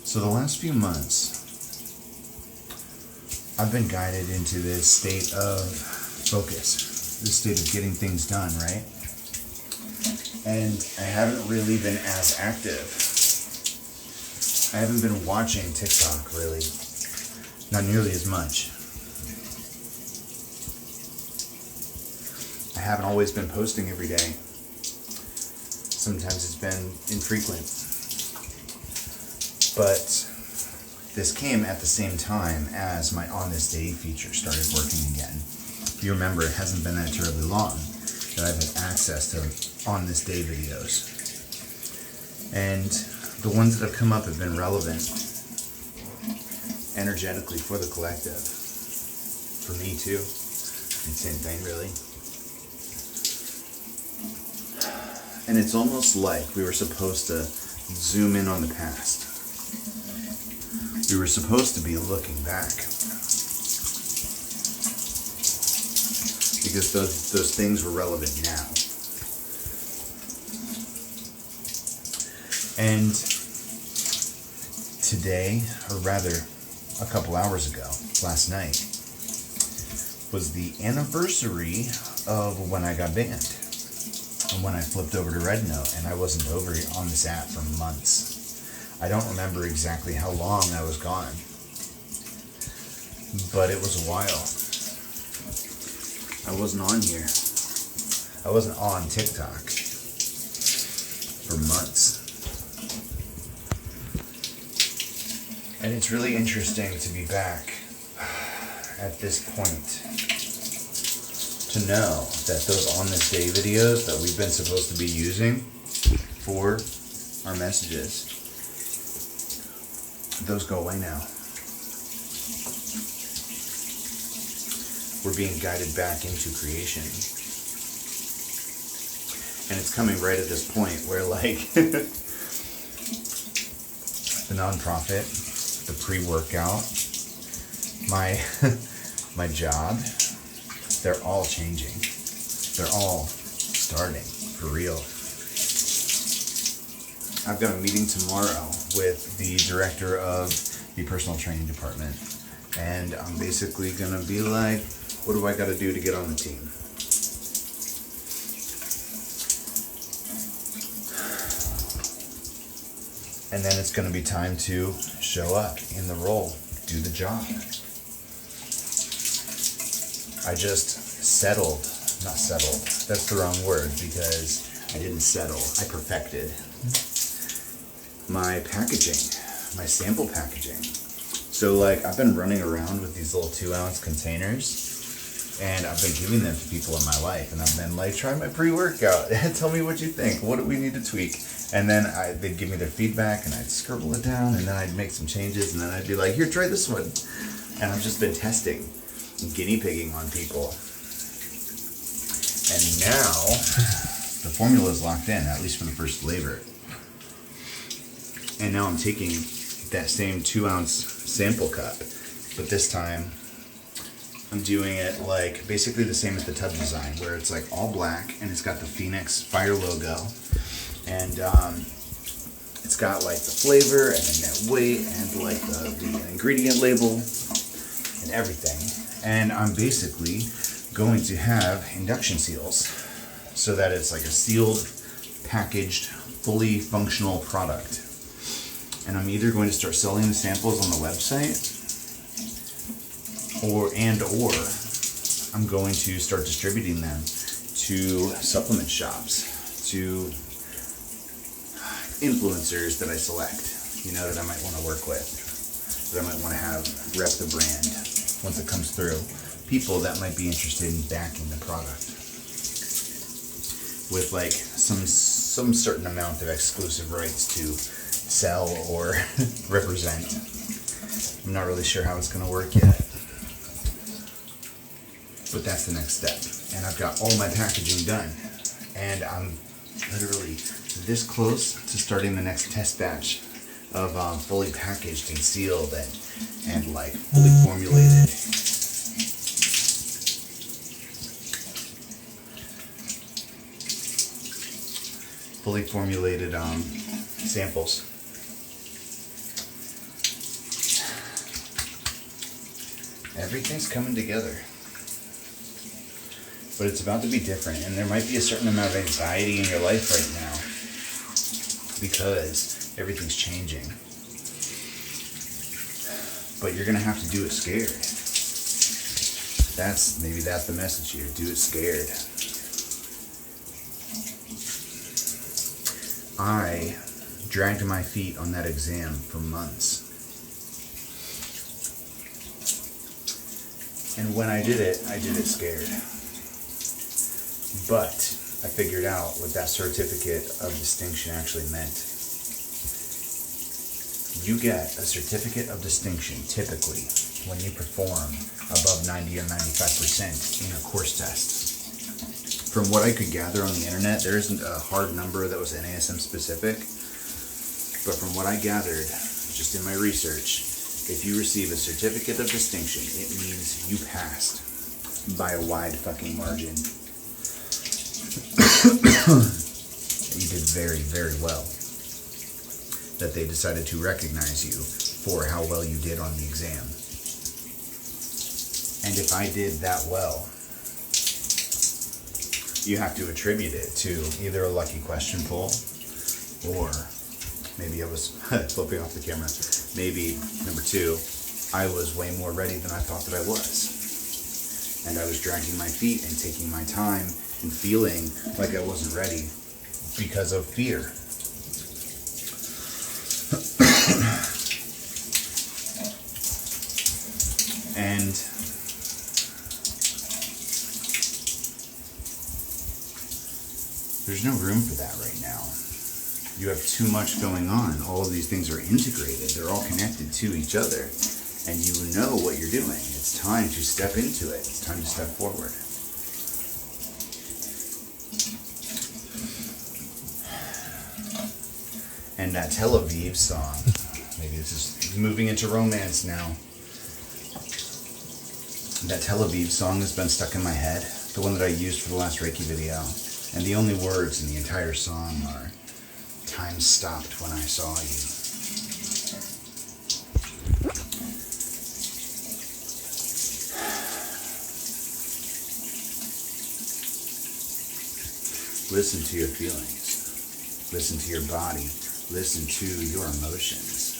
So the last few months, I've been guided into this state of focus, this state of getting things done, right? And I haven't really been as active. I haven't been watching TikTok, really. Not nearly as much. I haven't always been posting every day. Sometimes it's been infrequent. But this came at the same time as my On This Day feature started working again. If you remember, it hasn't been that terribly long that I've had access to On This Day videos. And the ones that have come up have been relevant energetically for the collective. For me too. Same thing, really. And it's almost like we were supposed to zoom in on the past. We were supposed to be looking back. Because those things were relevant now. And today, or rather a couple hours ago, last night, was the anniversary of when I got banned. And when I flipped over to Red Note, and I wasn't over on this app for months. I don't remember exactly how long I was gone, but it was a while. I wasn't on here. I wasn't on TikTok for months. And it's really interesting to be back at this point, to know that those On This Day videos that we've been supposed to be using for our messages, those go away now. We're being guided back into creation. And it's coming right at this point where, like, the nonprofit, the pre-workout, my job, they're all changing. They're all starting for real. I've got a meeting tomorrow with the director of the personal training department, and I'm basically gonna be like, what do I gotta do to get on the team? And then it's gonna be time to show up in the role, do the job. I just not settled, that's the wrong word, because I didn't settle, I perfected my packaging, my sample packaging. So like, I've been running around with these little 2-ounce containers, and I've been giving them to people in my life, and I've been like, try my pre-workout, tell me what you think, what do we need to tweak? And then they'd give me their feedback, and I'd scribble it down, and then I'd make some changes, and then I'd be like, here, try this one. And I've just been testing, guinea pigging on people. And now, the formula is locked in, at least for the first flavor. And now I'm taking that same 2-ounce sample cup, but this time I'm doing it like basically the same as the tub design, where it's like all black and it's got the Phoenix Fire logo, and it's got like the flavor and the net weight and like the ingredient label and everything. And I'm basically going to have induction seals so that it's like a sealed, packaged, fully functional product. And I'm either going to start selling the samples on the website, or I'm going to start distributing them to supplement shops, to influencers that I select, that I might want to work with, that I might want to have rep the brand once it comes through. People that might be interested in backing the product with like some certain amount of exclusive rights to sell or represent. I'm not really sure how it's going to work yet, but that's the next step. And I've got all my packaging done, and I'm literally this close to starting the next test batch of fully packaged and sealed and like fully formulated. Fully formulated samples. Everything's coming together. But it's about to be different, and there might be a certain amount of anxiety in your life right now because everything's changing. But you're gonna have to do it scared. Maybe that's the message here. Do it scared. I dragged my feet on that exam for months. And when I did it scared. But I figured out what that certificate of distinction actually meant. You get a certificate of distinction typically when you perform above 90 or 95% in a course test. From what I could gather on the internet, there isn't a hard number that was NASM specific, but from what I gathered, just in my research, if you receive a certificate of distinction, it means you passed by a wide fucking margin. You did very, very well. That they decided to recognize you for how well you did on the exam. And if I did that well, you have to attribute it to either a lucky question pull, or maybe I was flipping off the camera. Maybe, number two, I was way more ready than I thought that I was. And I was dragging my feet and taking my time and feeling like I wasn't ready because of fear. And there's no room for that right now. You have too much going on. All of these things are integrated. They're all connected to each other. And you know what you're doing. It's time to step into it. It's time to step forward. And that Tel Aviv song, maybe this is moving into romance now. That Tel Aviv song has been stuck in my head, the one that I used for the last Reiki video. And the only words in the entire song are, "Time stopped when I saw you." Listen to your feelings. Listen to your body. Listen to your emotions.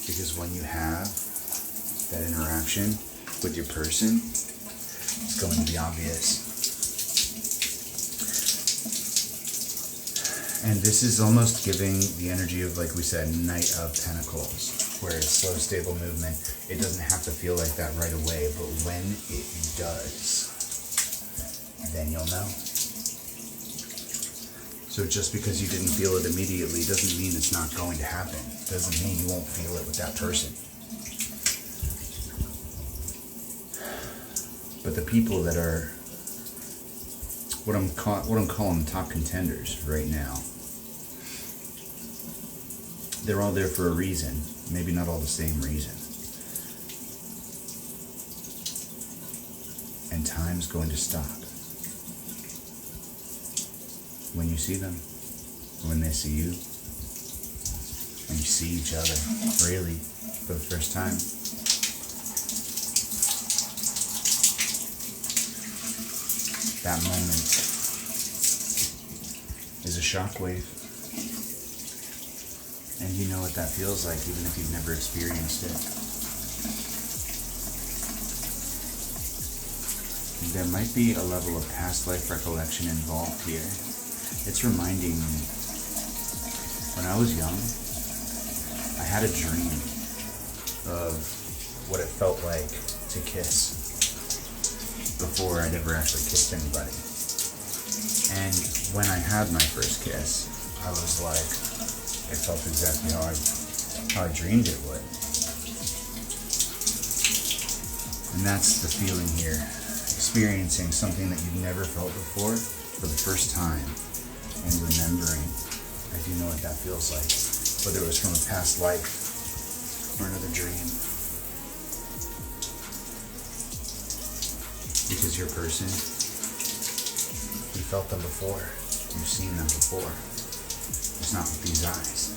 Because when you have that interaction with your person, it's going to be obvious. And this is almost giving the energy of, like we said, Knight of Pentacles, where it's slow, stable movement. It doesn't have to feel like that right away, but when it does, then you'll know. So just because you didn't feel it immediately doesn't mean it's not going to happen. Doesn't mean you won't feel it with that person. But the people that are what I'm calling top contenders right now, they're all there for a reason. Maybe not all the same reason. And time's going to stop. When you see them, when they see you, and you see each other, really, for the first time. That moment is a shockwave. And you know what that feels like, even if you've never experienced it. There might be a level of past life recollection involved here. It's reminding me, when I was young, I had a dream of what it felt like to kiss before I'd ever actually kissed anybody. And when I had my first kiss, I was like, it felt exactly how I dreamed it would. And that's the feeling here. Experiencing something that you've never felt before for the first time. And remembering, I do know what that feels like. Whether it was from a past life or another dream. Because your person, you felt them before. You've seen them before. It's not with these eyes.